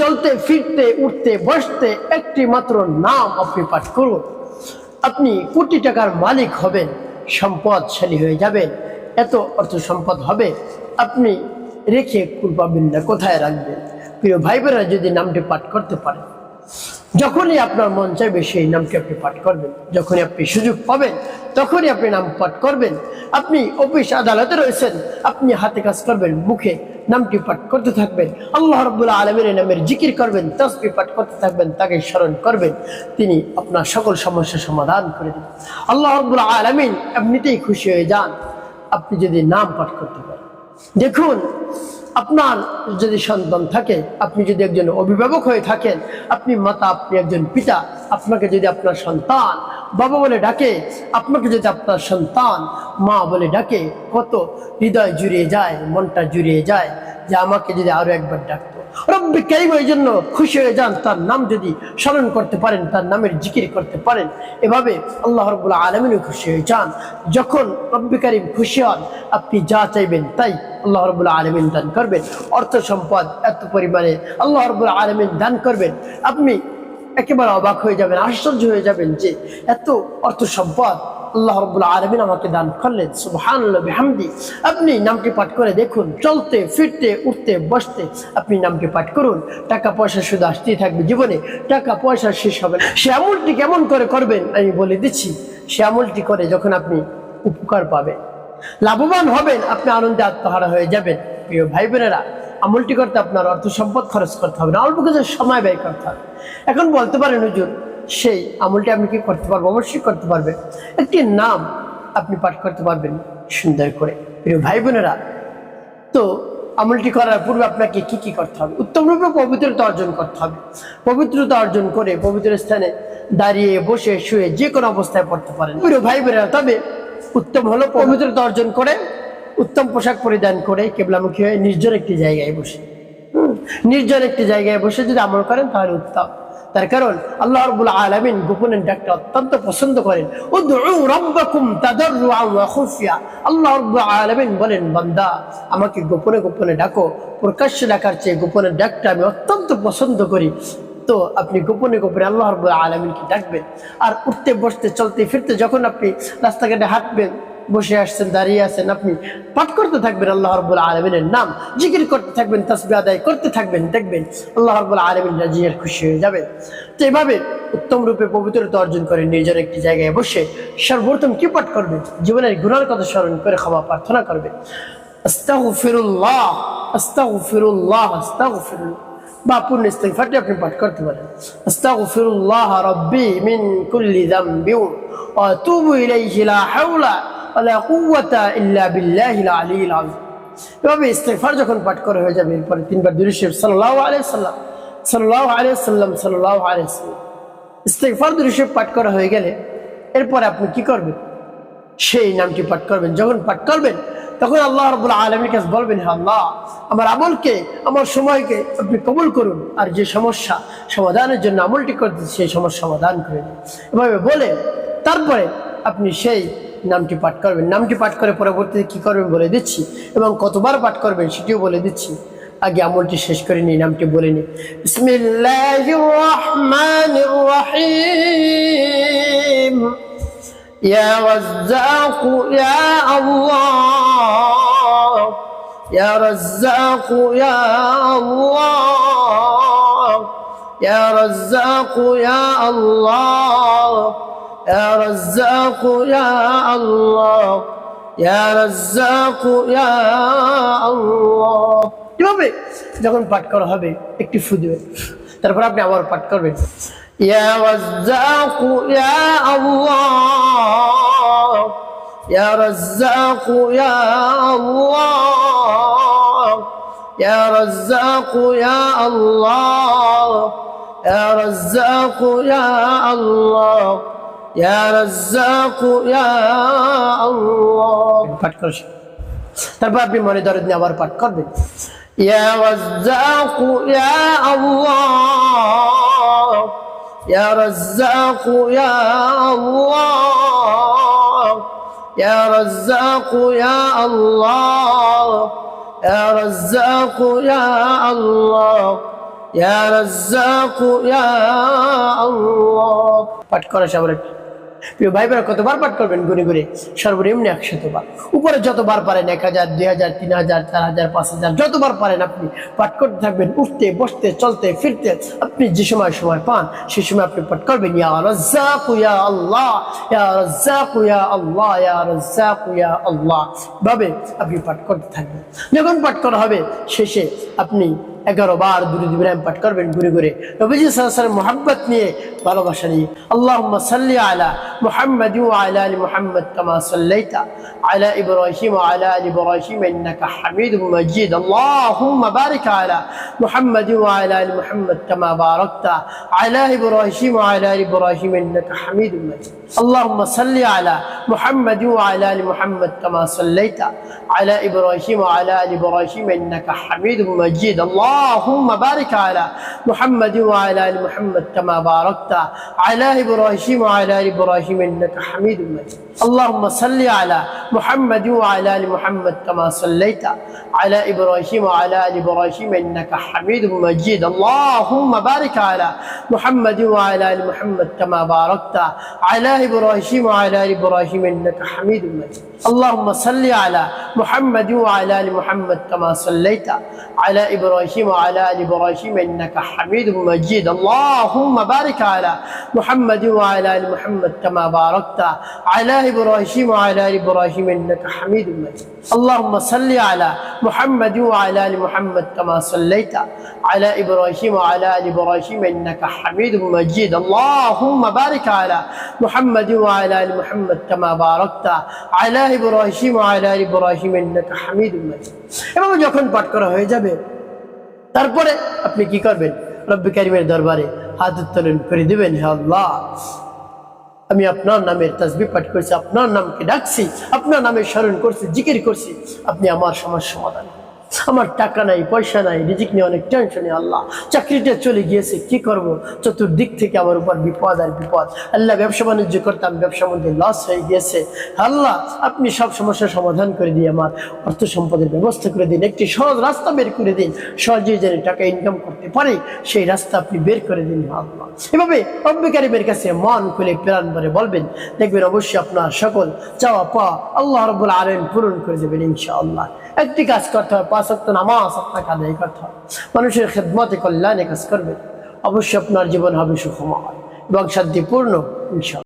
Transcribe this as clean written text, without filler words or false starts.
চলতে ফিরতে উঠতে বসতে একটি মাত্র নাম আপনি পাঠ করুন, আপনি কোটি টাকার মালিক হবেন, সম্পদশালী হয়ে যাবেন, এত অর্থ সম্পদ হবে আপনি রেখে কুল পাবেন না, কোথায় রাখবেন? প্রিয় ভাই বোনেরা, যদি নামটি পাঠ করতে পারেন, যখনই আপনার মন চাইবে সেই নামটি আপনি পাঠ করবেন, যখনই আপনি সুযোগ পাবেন তখনই আপনি নাম পাঠ করবেন। আপনি অফিস আদালতে রয়েছেন, আপনি হাতে কাজ করবেন, মুখে নামটি পাঠ করতে থাকবেন, আল্লাহ রাব্বুল আলামিনের নামের জিকির করবেন, তাসবিহ পাঠ করতে থাকবেন, তাকে স্মরণ করবেন, তিনি আপনার সকল সমস্যার সমাধান করে দেবেন। আল্লাহ রাব্বুল আলামিন এমনিতেই খুশি হয়ে যান আপনি যদি নাম পাঠ করতে পারেন। দেখুন, আপনার যদি সন্তান থাকে, আপনি যদি একজন অভিভাবক হয়ে থাকেন, আপনি মাতা, আপনি একজন পিতা, আপনাকে যদি আপনার সন্তান বাবা বলে ডাকে, আপনাকে যদি আপনার সন্তান মা বলে ডাকে, কত হৃদয় জুড়িয়ে যায়, মনটা জুড়িয়ে যায় যে আমাকে যদি আরো একবার ডাকতো। রব্বি কারীম এই জন্য খুশি হয়ে যান, তার নাম যদি স্মরণ করতে পারেন, তার নামের জিকির করতে পারেন, এভাবে আল্লাহ রাব্বুল আলামিনও খুশি হয়ে যান। যখন রব্বি কারীম খুশি হন, আপনি যা চাইবেন তাই আল্লাহ রাব্বুল আলামিন দান করবেন। অর্থ সম্পদ এত পরিমাণে আল্লাহ রাব্বুল আলামিন দান করবেন, আপনি একেবারে অবাক হয়ে যাবেন, আশ্চর্য হয়ে যাবেন যে এত অর্থ সম্পদ আল্লাহ রাব্বুল আলামিন আমাকে দান করলেন। সুবহানাল্লাহ বিহামদি। আপনি নামটি পাঠ করে দেখুন, চলতে ফিরতে উঠতে বসতে আপনি নামটি পাঠ করুন, টাকা পয়সা শুধু আসতেই থাকবে জীবনে, টাকা পয়সা শেষ হবে না। সে আমলটি কেমন করে করবেন আমি বলে দিচ্ছি। সে আমলটি করে যখন আপনি উপকার পাবেন, লাভবান হবেন, আপনি আনন্দে আত্মহারা হয়ে যাবেন। প্রিয় ভাই বোনেরা, আমলটি করতে আপনার অর্থ সম্পদ খরচ করতে হবে না, অল্প কিছু সময় ব্যয় করতে হবে। এখন বলতে পারেন, হুজুর সেই আমলটি আমি কি করতে পারবো? অবশ্যই করতে পারবেন। একটি নাম আপনি পাঠ করতে পারবেন সুন্দর করে। প্রিয় ভাই বোনেরা, তো আমলটি করার পূর্বে আপনাকে কি কি করতে হবে? উত্তম রূপে পবিত্রতা অর্জন করতে হবে। পবিত্রতা অর্জন করে পবিত্র স্থানে দাঁড়িয়ে বসে শুয়ে যে কোনো অবস্থায় পড়তে পারেন। প্রিয় ভাই বোনেরা, তবে উত্তম হলো পবিত্রতা অর্জন করে উত্তম পোশাক পরিধান করে কেবলামুখী হয়ে নির্জন একটি জায়গায় বসে, নির্জন একটি জায়গায় বসে যদি আমল করেন তাহলে উত্তম। তার কারণ আল্লাহ রাব্বুল আলামিন গোপনের ডাকটা অত্যন্ত পছন্দ করেন। উদউ রাব্বাকুম তাদাররুআন ওয়া খুফিয়া। আল্লাহ রাব্বুল আলামিন বলেন, বান্দা আমাকে গোপনে গোপনে ডাকো, প্রকাশ্যে ডাকার চেয়ে গোপনের ডাকটা আমি অত্যন্ত পছন্দ করি। তো আপনি গোপনে গোপনে আল্লাহ রাব্বুল আলামিনকে ডাকবেন। আর উঠতে বসতে চলতে ফিরতে যখন আপনি রাস্তাঘাটে হাঁটবেন, বসে আসছেন, দাঁড়িয়ে আছেন, আপনি পাঠ করতে থাকবেন আল্লাহ রাব্বুল আলামিনের নাম, জিকির করতে থাকবেন, তাসবিহ আদায় করতে থাকবেন, দেখবেন আল্লাহ রাব্বুল আলামিন রাজি আর খুশি হয়ে যাবেন। তো এভাবে উত্তম রূপে পবিত্রতা অর্জন করে নিজের একটি জায়গায় বসে সর্বপ্রথম কি পাঠ করবেন? জীবনের গুনাহের কথা স্মরণ করে ক্ষমা প্রার্থনা করবেন। আস্তাগফিরুল্লাহ আস্তাগফিরুল্লাহ আস্তাগফিরুল্লাহ, বা পূর্ণ ইস্তিগফারটি আপনি পাঠ করতে পারেন। আস্তাগফিরুল্লাহ রাব্বি মিন কুল্লি যামবি ওয়া আতুবু ইলাইহি লা হাওলা ওয়ালা কুওয়াতা ইল্লা বিল্লাহিল আলিয়্যিল আযীম। এভাবে ইস্তিগফার যখন পাঠ করা হয়ে যাবে, এরপরে তিনবার দুরূদ শরীফ সাল্লাল্লাহু আলাইহি সাল্লাম সাল্লাল্লাহু আলাইহি সাল্লাম সাল্লাল্লাহু আলাইহি সাল্লাম, ইস্তিগফার দুরূদ শরীফ পাঠ করা হয়ে গেলে এরপরে আপনি কি করবেন? সেই নামটি পাঠ করবেন। যখন পাঠ করবেন তখন আল্লাহ রাব্বুল আলামিনের কাছে বলবেন, হে আল্লাহ, আমার আমলকে, আমার সময়কে আপনি কবুল করুন, আর যে সমস্যা সমাধানের জন্য আমলটি করতে সেই সমস্যা সমাধান করে দিন। এভাবে বলে তারপরে আপনি সেই নামটি পাঠ করবেন। নামটি পাঠ করে পরবর্তীতে কি করবেন বলে দিচ্ছি, এবং কতবার পাঠ করবেন সেটিও বলে দিচ্ছি। আগে আমলটি শেষ করে নিই, নামটি বলে নিই। বিসমিল্লাহির রহমানির রহিম। ইয়া রাজ্জাক ইয়া আল্লাহ, ইয়া রাজ্জাক ইয়া আল্লাহ, ইয়া রাজ্জাক ইয়া আল্লাহ, ইয়া রাজ্জাক ইয়া আল্লাহ, ইয়া রাজ্জাক ইয়া আল্লাহ। এভাবে যখন পাঠ করা হবে একটি ফু দিবেন, তারপর আপনি আবার পাঠ করবেন, ইয়া রাজ্জাক ইয়া আল্লাহ, ইয়া রাজ্জাক ইয়া আল্লাহ, ইয়া রাজ্জাক ইয়া আল্লাহ, ইয়া রাজ্জাক ইয়া আল্লাহ, ইয়া রাজ্জাক ইয়া আল্লাহ। পাঠ করছেন, তারপর আপনি মনে দরদ নিয়ে আবার পাঠ করবেন, ইয়া রাজ্জাক ইয়া আল্লাহ, ইয়া রাজ্জাক ইয়া আল্লাহ, ইয়া রাজ্জাক ইয়া আল্লাহ, ইয়া রাজ্জাক ইয়া আল্লাহ, ইয়া রাজ্জাক ইয়া আল্লাহ। পাঠ করা সবার প্রিয় ভাই বোনেরা, কতবার পাঠ করবেন? গুনে গুনে সর্বনিম্ন 100 বার। উপরে যতবার পারেন, 1000, 2000, 3000, 4000, 5000, যতবার পারেন আপনি পাঠ করতে থাকবেন। উঠতে বসতে চলতে ফিরতে আপনি যে সময় পান সেই সময় আপনি পাঠ করবেন, ইয়া রাজ্জাক ইয়া আল্লাহ, ইয়া রাজ্জাক ইয়া আল্লাহ, ইয়া রাজ্জাক ইয়া আল্লাহ। ভাবে আপনি পাঠ করতে থাকবেন। যখন পাঠ করা হবে শেষে আপনি 11 বার দুরূদ ইব্রাহিম পাঠ করবেন ঘুরে ঘুরে, নবীজি সাল্লাল্লাহু আলাইহি ওয়াসাল্লাম মুহাব্বত নিয়ে, ভালোবাসা নিয়ে। আল্লাহুম্মা সাল্লি আলা মুহাম্মাদ ওয়া আলা আলি মুহাম্মাদ কামা সাল্লাইতা আলা ইব্রাহিম ওয়া আলা আলি ইব্রাহিম ইন্নাকা হামিদুম মাজিদ। আল্লাহুম্মা বারিক আলা মুহাম্মাদ ওয়া আলা আলি মুহাম্মাদ কামা বারাকতা আলা ইব্রাহিম ওয়া আলা আলি ইব্রাহিম ইন্নাকা হামিদুম মাজিদ। আল্লাহুম্মা সাল্লি আলা মুহাম্মাদ ওয়া আলা আলি মুহাম্মাদ কামা সাল্লাইতা আলা ইব্রাহিম ওয়া আলা আলি ইব্রাহিম ইন্নাকা হামিদুম মাজিদ। اللهم بارك على محمد وعلى ال محمد كما باركت على ابراهيم وعلى ال ابراهيم انك حميد مجيد. اللهم صل على محمد وعلى ال محمد كما صليت على ابراهيم وعلى ال ابراهيم انك حميد مجيد. اللهم بارك على محمد وعلى ال محمد كما باركت على ابراهيم وعلى ال ابراهيم انك حميد مجيد. اللهم صل على محمد وعلى ال محمد كما صليت على ابراهيم وعلى ال ابراهيم انك حميد مجيد. اللهم بارك على محمد وعلى ال محمد كما باركت على ابراهيم وعلى ال ابراهيم انك حميد مجيد. اللهم صل على محمد وعلى ال محمد كما صليت على ابراهيم وعلى ال ابراهيم انك حميد مجيد. اللهم بارك على محمد وعلى ال محمد كما باركت على ابراهيم وعلى ال ابراهيم انك حميد مجيد. এভাবে যখন পাঠ করা হয়ে যাবে তারপরে আপনি কি করবেন? রব্বি কারীমের দরবারে হাত উত্তোলন করে দিবেন, হে আল্লাহ, আমি আপনার নামের তাসবিহ পাঠ করছি, আপনার নামকে ডাকছি, আপনার নামে স্মরণ করছি, জিকির করছি, আপনি আমার সমস্যার সমাধান করুন। আমার টাকা নাই, পয়সা নাই, রিজিক নিয়ে অনেক টেনশনে, আল্লাহ চাকরিটা চলে গিয়েছে, কি করব? চতুর্দিক থেকে আমার উপর বিপদ আর বিপদ। আল্লাহ ব্যবসা বাণিজ্য করতাম, ব্যবসার মধ্যে লস হয়ে গিয়েছে। আল্লাহ আপনি সব সমস্যার সমাধান করে দিয়ে আমার অর্থ সম্পদের ব্যবস্থা করে দিন, একটি সহজ রাস্তা বের করে দিন, সহজেই যেন টাকা ইনকাম করতে পারে সেই রাস্তা আপনি বের করে দিন আল্লাহ। এভাবে রব্বি কারীমের কাছে মন খুলে প্রাণ ভরে বলবেন, দেখবেন অবশ্যই আপনার সকল চাওয়া পাওয়া আল্লাহ রাব্বুল আলামিন পূরণ করে দেবেন ইনশাআল্লাহ। একটি কাজ করতে হবে, 5 ওয়াক্ত নামাজ আপনাকে আদায় করতে হবে, মানুষের খেদমতে কল্যাণে কাজ করবেন, অবশ্যই আপনার জীবন হবে সুখময় এবং শান্তিপূর্ণ ইনশাআল্লাহ।